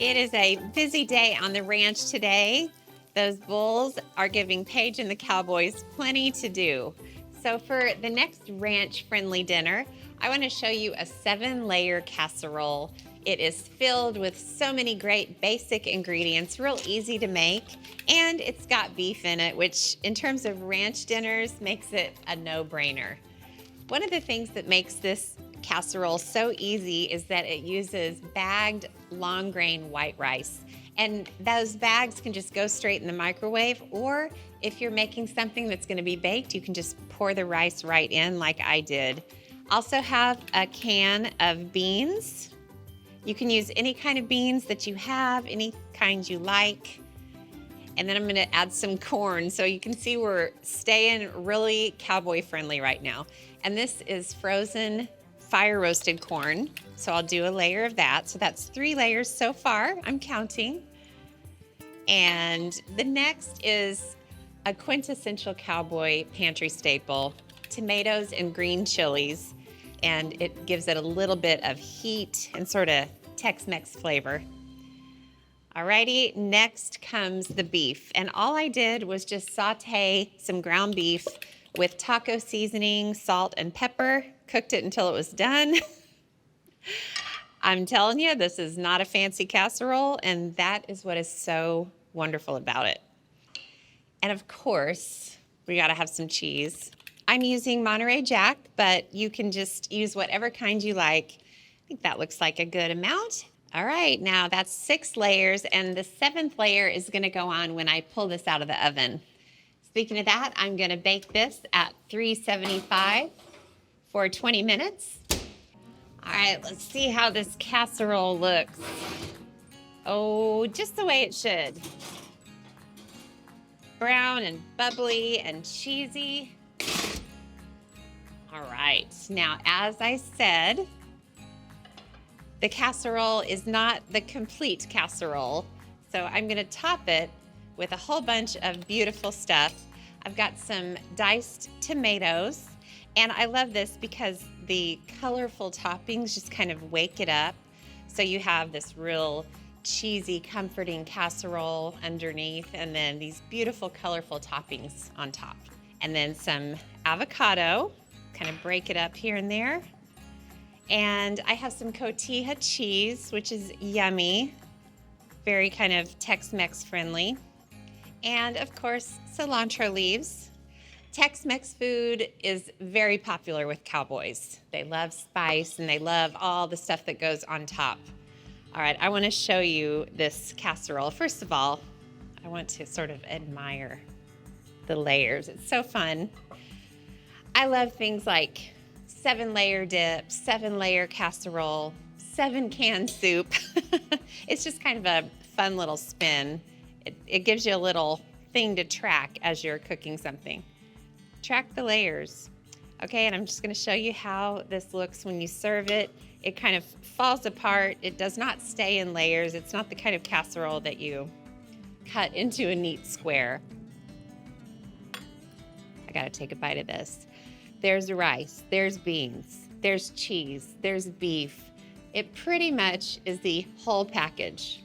It is a busy day on the ranch today. Those bulls are giving Paige and the cowboys plenty to do. So for the next ranch-friendly dinner, I want to show you a 7-layer casserole. It is filled with so many great basic ingredients, real easy to make, and it's got beef in it, which in terms of ranch dinners makes it a no-brainer. One of the things that makes this casserole so easy is that it uses bagged long grain white rice. And those bags can just go straight in the microwave, or if you're making something that's gonna be baked, you can just pour the rice right in like I did. Also have a can of beans. You can use any kind of beans that you have, any kind you like. And then I'm gonna add some corn so you can see we're staying really cowboy friendly right now. And this is frozen fire roasted corn. So I'll do a layer of that. So that's 3 layers so far, I'm counting. And the next is a quintessential cowboy pantry staple, tomatoes and green chilies. And it gives it a little bit of heat and sort of Tex Mex flavor. Alrighty, next comes the beef. And all I did was just saute some ground beef with taco seasoning, salt, and pepper. Cooked it until it was done. I'm telling you, this is not a fancy casserole, and that is what is so wonderful about it. And of course, we gotta have some cheese. I'm using Monterey Jack, but you can just use whatever kind you like. I think that looks like a good amount. All right, now that's 6 layers, and the 7th layer is gonna go on when I pull this out of the oven. Speaking of that, I'm gonna bake this at 375 for 20 minutes. All right, let's see how this casserole looks. Oh, just the way it should. Brown and bubbly and cheesy. All right, now as I said, the casserole is not the complete casserole, so I'm gonna top it with a whole bunch of beautiful stuff. I've got some diced tomatoes, and I love this because the colorful toppings just kind of wake it up. So you have this real cheesy, comforting casserole underneath, and then these beautiful, colorful toppings on top. And then some avocado, kind of break it up here and there. And I have some cotija cheese, which is yummy, very kind of Tex-Mex friendly. And of course, cilantro leaves. Tex-Mex food is very popular with cowboys. They love spice and they love all the stuff that goes on top. All right, I want to show you this casserole. First of all, I want to sort of admire the layers. It's so fun. I love things like 7-layer dip, 7-layer casserole, 7-can soup. It's just kind of a fun little spin. It gives you a little thing to track as you're cooking something. Track the layers. Okay, and I'm just gonna show you how this looks when you serve it. It kind of falls apart. It does not stay in layers. It's not the kind of casserole that you cut into a neat square. I gotta take a bite of this. There's rice, there's beans, there's cheese, there's beef. It pretty much is the whole package.